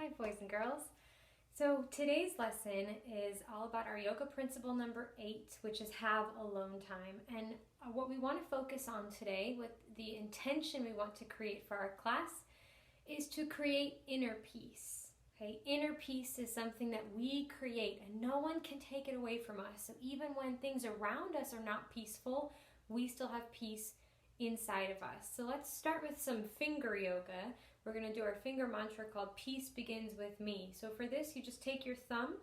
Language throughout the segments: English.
Hi boys and girls. So today's lesson is all about our yoga principle number 8, which is have alone time. And what we want to focus on today, with the intention we want to create for our class, is to create inner peace. Okay, inner peace is something that we create and no one can take it away from us. So even when things around us are not peaceful, we still have peace inside of us. So let's start with some finger yoga. We're going to do our finger mantra called Peace Begins With Me. So for this, you just take your thumb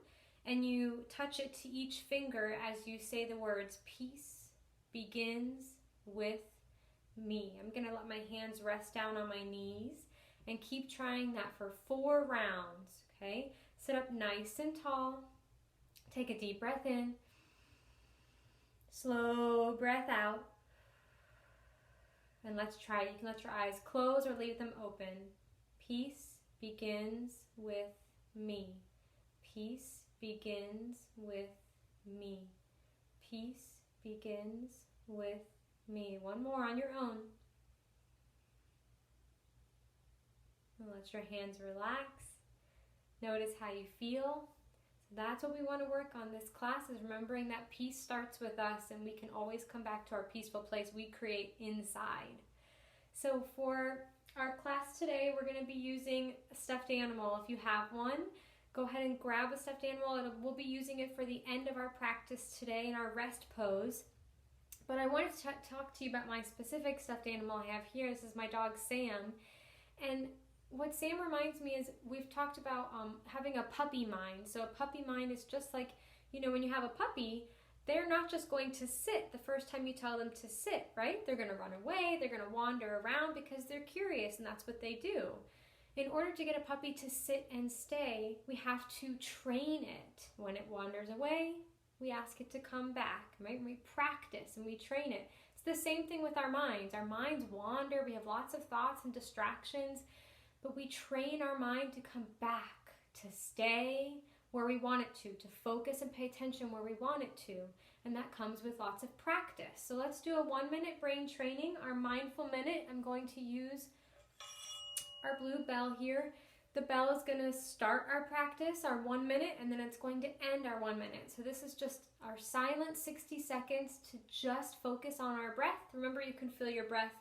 and you touch it to each finger as you say the words, Peace begins with me. I'm going to let my hands rest down on my knees and keep trying that for 4 rounds, okay? Sit up nice and tall. Take a deep breath in. Slow breath out. And let's try. You can let your eyes close or leave them open. Peace begins with me. Peace begins with me. Peace begins with me. One more on your own. And let your hands relax. Notice how you feel. So that's what we want to work on this class, is remembering that peace starts with us and we can always come back to our peaceful place we create inside. So for our class today, we're going to be using a stuffed animal. If you have one, go ahead and grab a stuffed animal. We'll be using it for the end of our practice today in our rest pose. But I wanted to talk to you about my specific stuffed animal I have here. This is my dog Sam. And what Sam reminds me is, we've talked about having a puppy mind. So a puppy mind is just like, when you have a puppy, they're not just going to sit the first time you tell them to sit, right? They're going to run away, they're going to wander around because they're curious, and that's what they do. In order to get a puppy to sit and stay, we have to train it. When it wanders away, we ask it to come back, right? We practice and we train it. It's the same thing with our minds. Our minds wander, we have lots of thoughts and distractions, but we train our mind to come back, to stay where we want it to focus and pay attention where we want it to. And that comes with lots of practice. So let's do a 1-minute brain training, our mindful minute. I'm going to use our blue bell here. The bell is going to start our practice, our 1 minute, and then it's going to end our 1 minute. So this is just our silent 60 seconds to just focus on our breath. Remember, you can feel your breath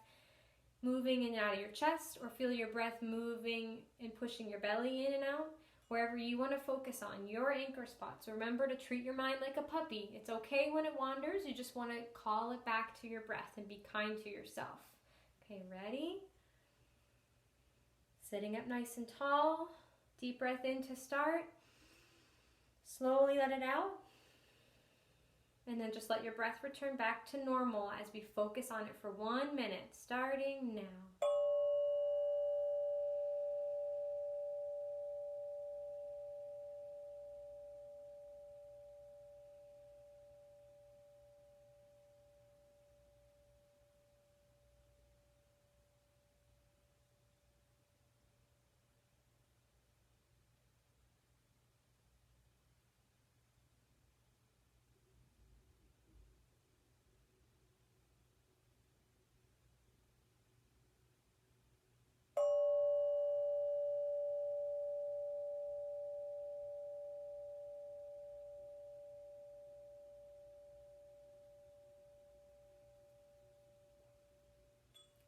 moving in and out of your chest, or feel your breath moving and pushing your belly in and out. Wherever you want to focus on, your anchor spots. Remember to treat your mind like a puppy. It's okay when it wanders. You just want to call it back to your breath and be kind to yourself. Okay, ready? Sitting up nice and tall. Deep breath in to start. Slowly let it out. And then just let your breath return back to normal as we focus on it for 1 minute, starting now.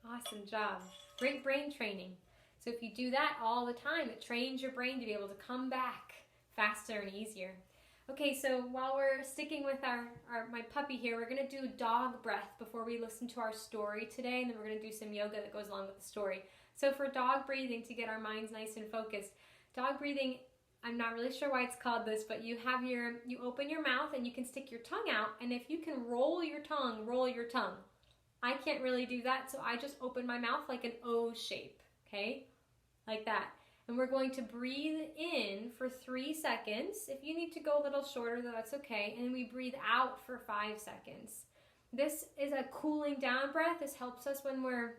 Awesome job. Great brain training. So if you do that all the time, it trains your brain to be able to come back faster and easier. Okay, so while we're sticking with my puppy here, we're going to do dog breath before we listen to our story today, and then we're going to do some yoga that goes along with the story. So for dog breathing, to get our minds nice and focused, dog breathing, I'm not really sure why it's called this, but you open your mouth and you can stick your tongue out, and if you can roll your tongue, roll your tongue. I can't really do that, so I just open my mouth like an O shape, okay? Like that. And we're going to breathe in for 3 seconds. If you need to go a little shorter, that's okay. And then we breathe out for 5 seconds. This is a cooling down breath. This helps us when we're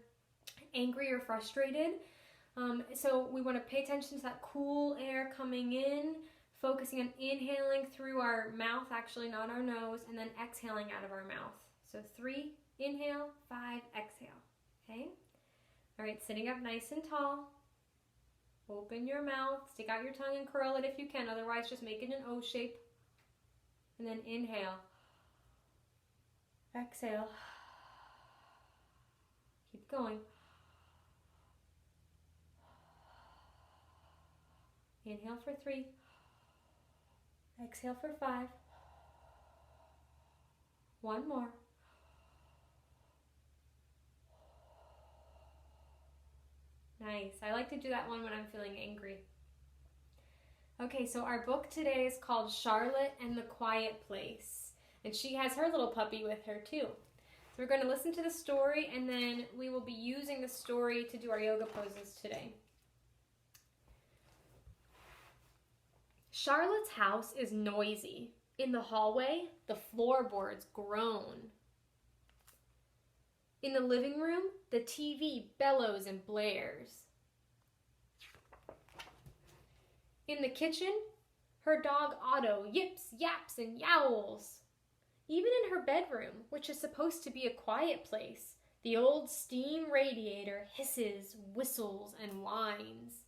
angry or frustrated. So we want to pay attention to that cool air coming in, focusing on inhaling through our mouth, actually not our nose, and then exhaling out of our mouth. So 3, inhale, 5, exhale, okay? All right, sitting up nice and tall. Open your mouth, stick out your tongue and curl it if you can. Otherwise, just make it an O shape. And then inhale. Exhale. Keep going. Inhale for 3. Exhale for 5. One more. Nice. I like to do that one when I'm feeling angry. Okay, so our book today is called Charlotte and the Quiet Place. And she has her little puppy with her too. So we're going to listen to the story, and then we will be using the story to do our yoga poses today. Charlotte's house is noisy. In the hallway, the floorboards groan. In the living room, the TV bellows and blares. In the kitchen, her dog Otto yips, yaps, and yowls. Even in her bedroom, which is supposed to be a quiet place, the old steam radiator hisses, whistles, and whines.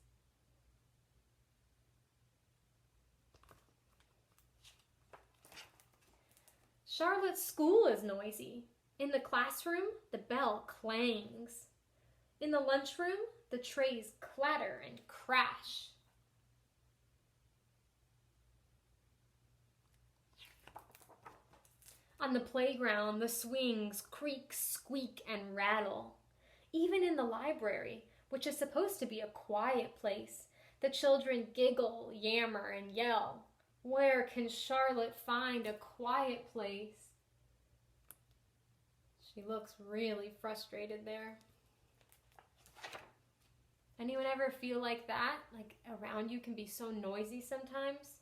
Charlotte's school is noisy. In the classroom, the bell clangs. In the lunchroom, the trays clatter and crash. On the playground, the swings creak, squeak, and rattle. Even in the library, which is supposed to be a quiet place, the children giggle, yammer, and yell. Where can Charlotte find a quiet place? She looks really frustrated there. Anyone ever feel like that? Like around you can be so noisy sometimes?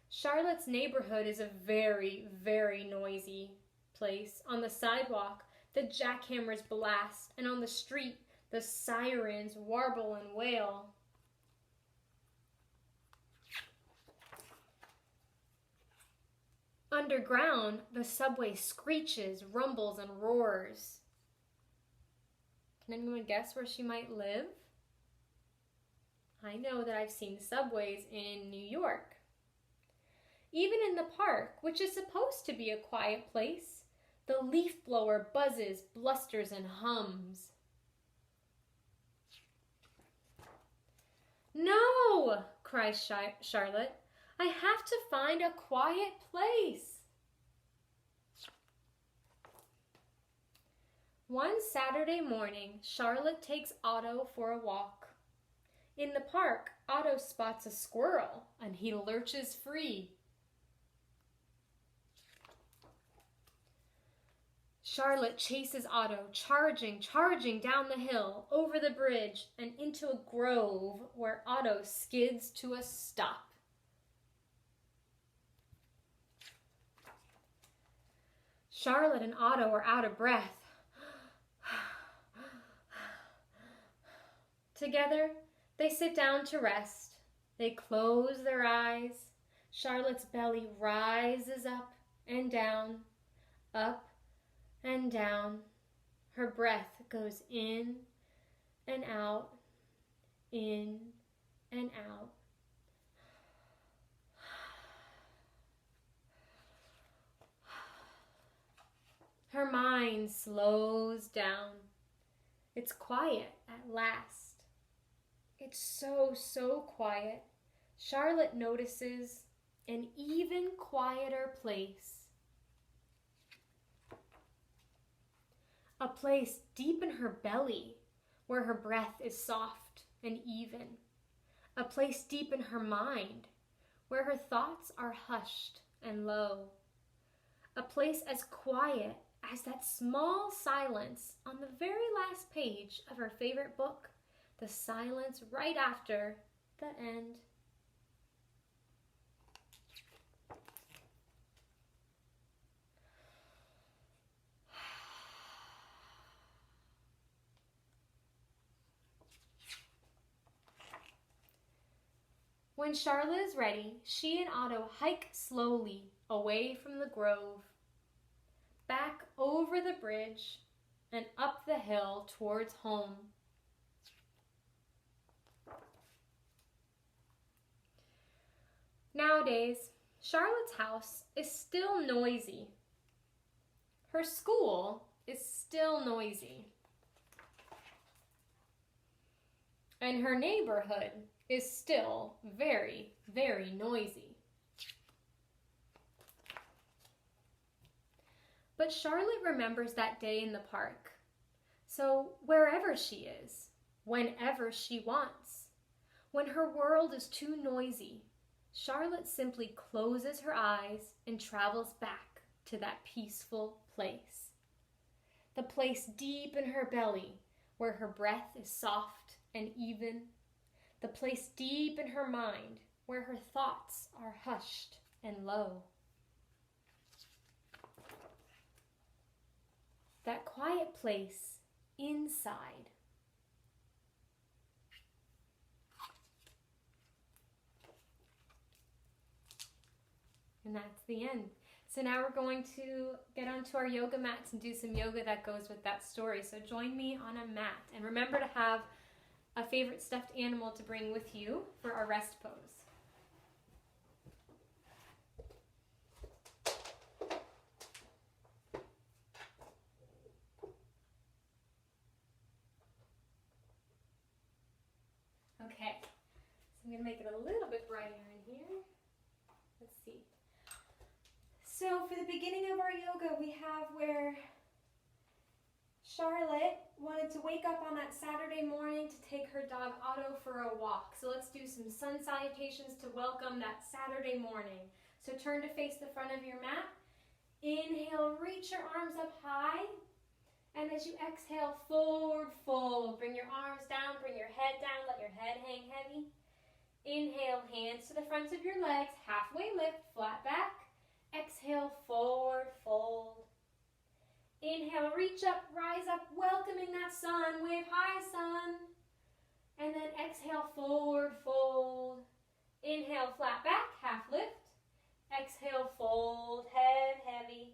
Charlotte's neighborhood is a very, very noisy place. On the sidewalk, the jackhammers blast, and on the street, the sirens warble and wail. Underground, the subway screeches, rumbles, and roars. Can anyone guess where she might live? I know that I've seen subways in New York. Even in the park, which is supposed to be a quiet place, the leaf blower buzzes, blusters, and hums. "No!" cries Charlotte. "I have to find a quiet place." One Saturday morning, Charlotte takes Otto for a walk. In the park, Otto spots a squirrel, and he lurches free. Charlotte chases Otto, charging down the hill, over the bridge, and into a grove where Otto skids to a stop. Charlotte and Otto are out of breath. Together, they sit down to rest. They close their eyes. Charlotte's belly rises up and down, up and down. Her breath goes in and out, in and out. Her mind slows down. It's quiet at last. It's so quiet. Charlotte notices an even quieter place. A place deep in her belly where her breath is soft and even. A place deep in her mind where her thoughts are hushed and low. A place as quiet as that small silence on the very last page of her favorite book, the silence right after the end. When Charlotte is ready, she and Otto hike slowly away from the grove, back over the bridge, and up the hill towards home. nowadays, Charlotte's house is still noisy. Her school is still noisy. And her neighborhood is still very, very noisy. But Charlotte remembers that day in the park. So wherever she is, whenever she wants, when her world is too noisy, Charlotte simply closes her eyes and travels back to that peaceful place. The place deep in her belly where her breath is soft and even. The place deep in her mind where her thoughts are hushed and low. That quiet place inside. And that's the end. So now we're going to get onto our yoga mats and do some yoga that goes with that story. So join me on a mat. And remember to have a favorite stuffed animal to bring with you for our rest pose. Okay, so I'm going to make it a little bit brighter in here. Let's see. So for the beginning of our yoga, we have where Charlotte wanted to wake up on that Saturday morning to take her dog Otto for a walk. So let's do some sun salutations to welcome that Saturday morning. So turn to face the front of your mat. Inhale, reach your arms up high. And as you exhale, forward fold. Bring your arms down, bring your head down, let your head hang heavy. Inhale, hands to the fronts of your legs, halfway lift, flat back. Exhale, forward fold. Inhale, reach up, rise up, welcoming that sun. Wave high, sun. And then exhale, forward fold. Inhale, flat back, half lift. Exhale, fold, head heavy.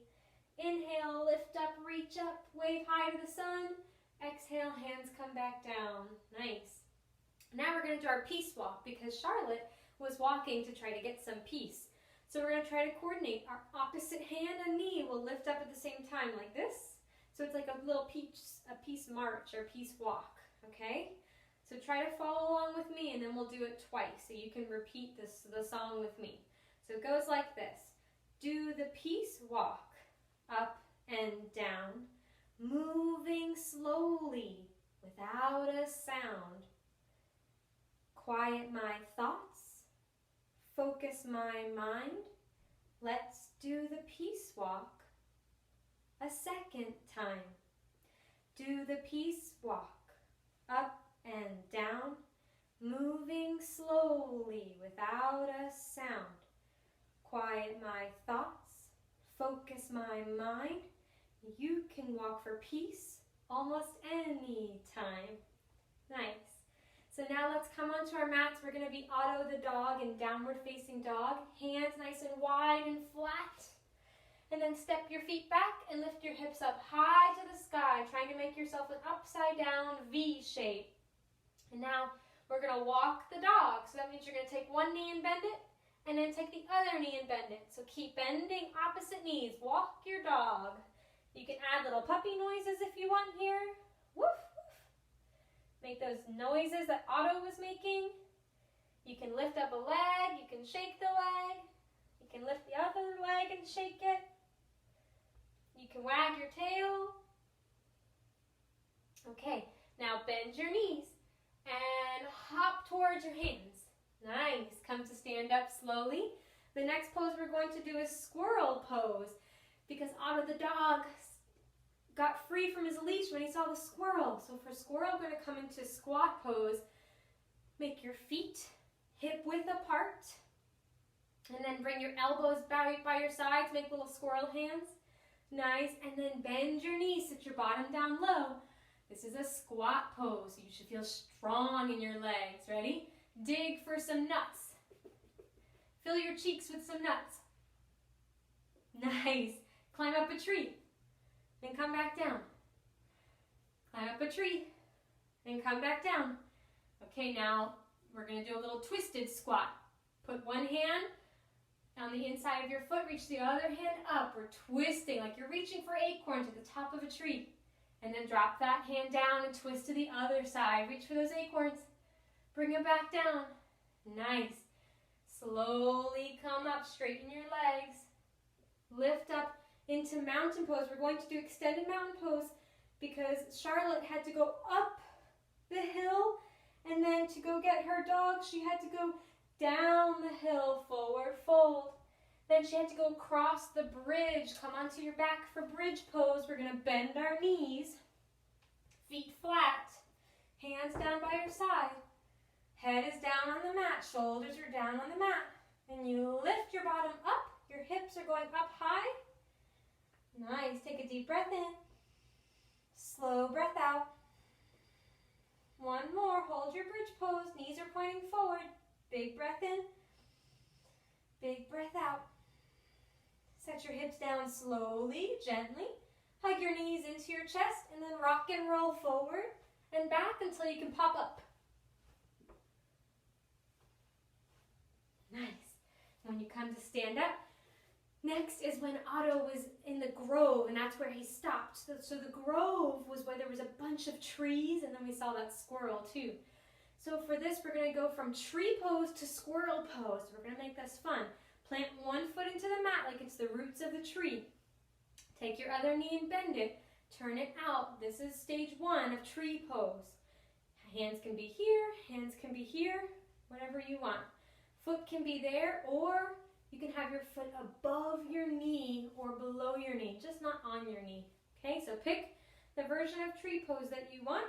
Inhale, lift up, reach up, wave high to the sun. Exhale, hands come back down. Nice. Now we're going to do our peace walk because Charlotte was walking to try to get some peace. So we're going to try to coordinate. Our opposite hand and knee will lift up at the same time like this. So it's like a little peace march or peace walk, okay? So try to follow along with me and then we'll do it twice so you can repeat the song with me. So it goes like this. Do the peace walk, up and down, moving slowly without a sound. Quiet my thoughts, focus my mind. Let's do the peace walk a second time. Do the peace walk, up and down, moving slowly without a sound. Quiet my thoughts, focus my mind. You can walk for peace almost any time. Nice. So now let's come onto our mats. We're going to be Otto the dog in downward facing dog. Hands nice and wide and flat. And then step your feet back and lift your hips up high to the sky, trying to make yourself an upside down V shape. And now we're going to walk the dog. So that means you're going to take one knee and bend it, and then take the other knee and bend it. So keep bending opposite knees. Walk your dog. You can add little puppy noises if you want here. Woof, woof. Make those noises that Otto was making. You can lift up a leg. You can shake the leg. You can lift the other leg and shake it. You can wag your tail. Okay, now bend your knees and hop towards your hands. Nice. Come to stand up slowly. The next pose we're going to do is squirrel pose because Otto the dog got free from his leash when he saw the squirrel. So for squirrel, we're going to come into squat pose. Make your feet hip width apart. And then bring your elbows by your sides. Make little squirrel hands. Nice. And then bend your knees. Sit your bottom down low. This is a squat pose. So you should feel strong in your legs. Ready? Dig for some nuts. Fill your cheeks with some nuts. Nice. Climb up a tree. Then come back down. Climb up a tree. Then come back down. Okay, now we're going to do a little twisted squat. Put one hand On the inside of your foot, reach the other hand up. We're twisting like you're reaching for acorns at the top of a tree. And then drop that hand down and twist to the other side. Reach for those acorns. Bring it back down. Nice. Slowly come up, straighten your legs. Lift up into mountain pose. We're going to do extended mountain pose because Charlotte had to go up the hill, and then to go get her dog, she had to go down the hill, forward fold. Then she had to go across the bridge. Come onto your back for bridge pose. We're going to bend our knees, feet flat, hands down by your side. Head is down on the mat, shoulders are down on the mat. And you lift your bottom up, your hips are going up high. Nice, take a deep breath in, slow breath out. One more, hold your bridge pose, knees are pointing forward. Big breath in, big breath out. Set your hips down slowly, gently. Hug your knees into your chest and then rock and roll forward and back until you can pop up. Nice. When you come to stand up, next is when Otto was in the grove, and that's where he stopped. So the grove was where there was a bunch of trees, and then we saw that squirrel too. So for this, we're going to go from tree pose to squirrel pose. We're going to make this fun. Plant one foot into the mat like it's the roots of the tree. Take your other knee and bend it. Turn it out. This is stage one of tree pose. Hands can be here, hands can be here, whatever you want. Foot can be there, or you can have your foot above your knee or below your knee, just not on your knee. Okay, so pick the version of tree pose that you want.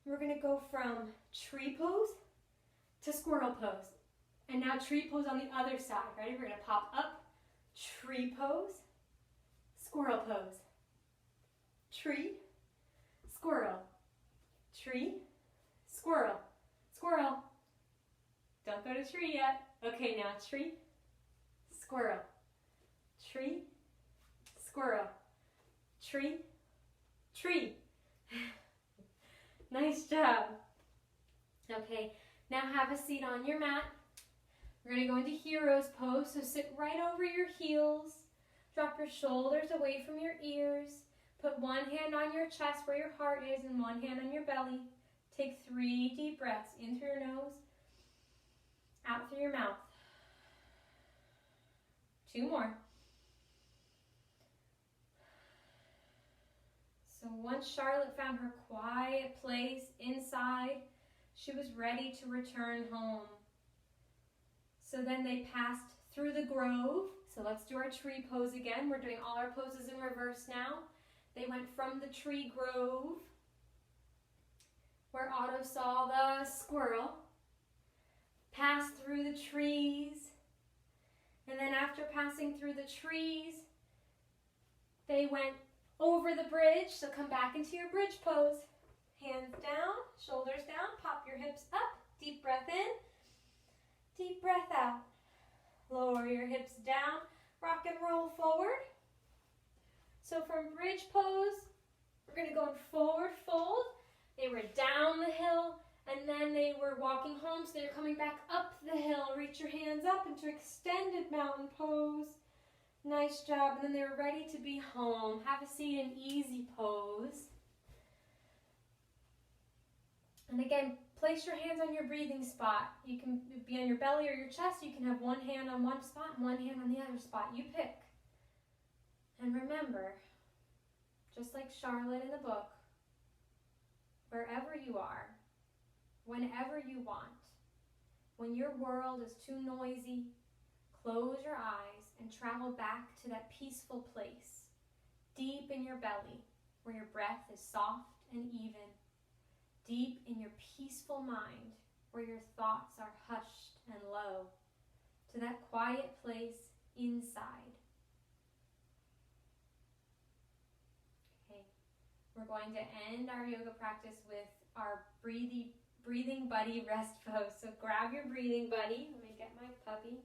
We're going to go from tree pose to squirrel pose. And now tree pose on the other side. Ready? We're going to pop up, tree pose, squirrel pose. Tree, squirrel, tree, squirrel, squirrel. Don't go to tree yet. Okay, now tree, squirrel, tree, squirrel, tree, tree. Nice job. Okay, now have a seat on your mat. We're going to go into hero's pose, so sit right over your heels. Drop your shoulders away from your ears. Put one hand on your chest where your heart is and one hand on your belly. Take 3 deep breaths in through your nose, out through your mouth. 2 more. So once Charlotte found her quiet place inside, she was ready to return home. So then they passed through the grove. So let's do our tree pose again. We're doing all our poses in reverse now. They went from the tree grove, where Otto saw the squirrel, passed through the trees, and then after passing through the trees, they went over the bridge. So come back into your bridge pose. Hands down, shoulders down, pop your hips up, deep breath in, deep breath out. Lower your hips down, rock and roll forward. So from bridge pose, we're going to go in forward fold. They were down the hill, and then they were walking home, so they're coming back up the hill. Reach your hands up into extended mountain pose. Nice job. And then they were ready to be home. Have a seat in easy pose. And again, place your hands on your breathing spot. You can be on your belly or your chest. You can have one hand on one spot and one hand on the other spot. You pick. And remember, just like Charlotte in the book, wherever you are, whenever you want, when your world is too noisy, close your eyes and travel back to that peaceful place, deep in your belly, where your breath is soft and even, deep in your peaceful mind, where your thoughts are hushed and low, to that quiet place inside. Okay, we're going to end our yoga practice with our breathing buddy rest pose. So grab your breathing buddy. Let me get my puppy.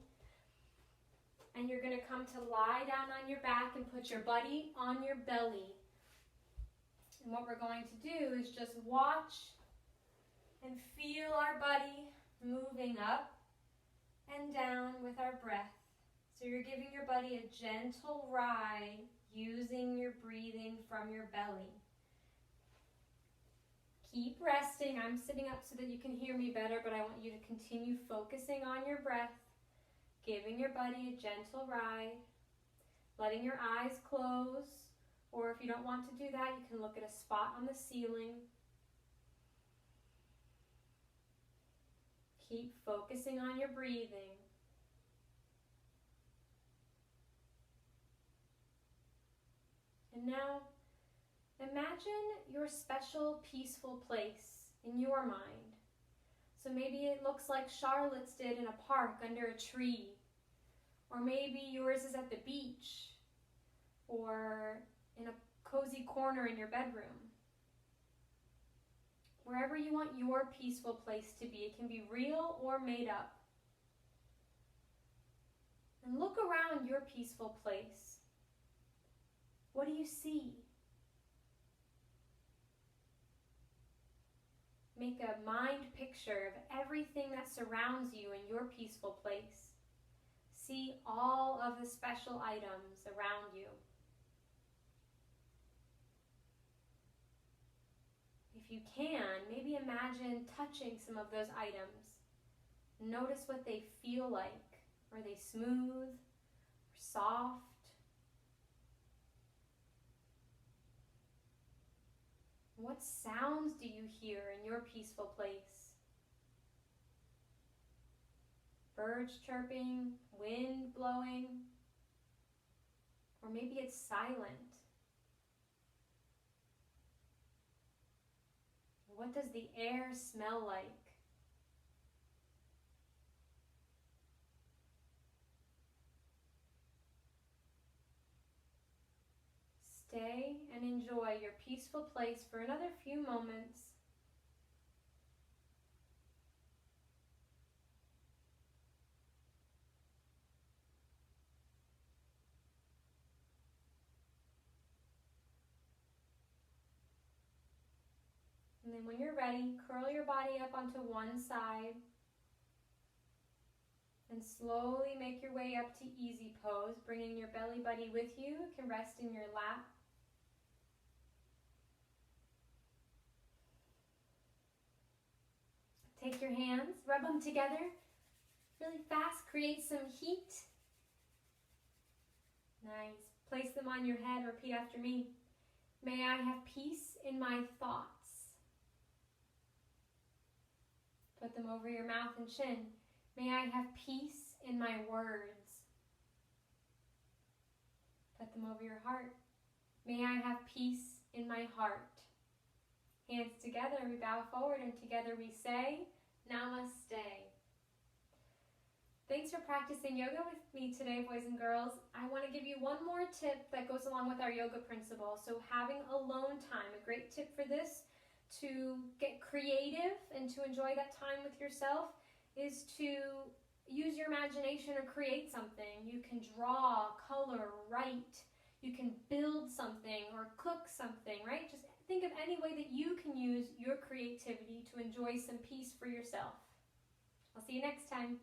And you're going to come to lie down on your back and put your buddy on your belly. And what we're going to do is just watch and feel our buddy moving up and down with our breath. So you're giving your body a gentle ride using your breathing from your belly. Keep resting. I'm sitting up so that you can hear me better, but I want you to continue focusing on your breath, giving your body a gentle ride, letting your eyes close, or if you don't want to do that, you can look at a spot on the ceiling. Keep focusing on your breathing. And now, imagine your special, peaceful place in your mind. So maybe it looks like Charlotte's did in a park under a tree. Or maybe yours is at the beach. Or in a cozy corner in your bedroom. Wherever you want your peaceful place to be. It can be real or made up. And look around your peaceful place. What do you see? Make a mind picture of everything that surrounds you in your peaceful place. See all of the special items around you. If you can, maybe imagine touching some of those items. Notice what they feel like. Are they smooth or soft? What sounds do you hear in your peaceful place? Birds chirping, wind blowing, or maybe it's silent. What does the air smell like? Stay and enjoy your peaceful place for another few moments. And then when you're ready, curl your body up onto one side and slowly make your way up to easy pose, bringing your belly buddy with you. It can rest in your lap. Take your hands, rub them together really fast, create some heat. Nice. Place them on your head, repeat after me. May I have peace in my thoughts. Put them over your mouth and chin. May I have peace in my words. Put them over your heart. May I have peace in my heart. Hands together, we bow forward, and together we say, Namaste. Thanks for practicing yoga with me today, boys and girls. I want to give you one more tip that goes along with our yoga principle. So having alone time, a great tip for this, to get creative and to enjoy that time with yourself, is to use your imagination or create something. You can draw, color, write. You can build something or cook something, right? Just think of any way that you can use your creativity to enjoy some peace for yourself. I'll see you next time.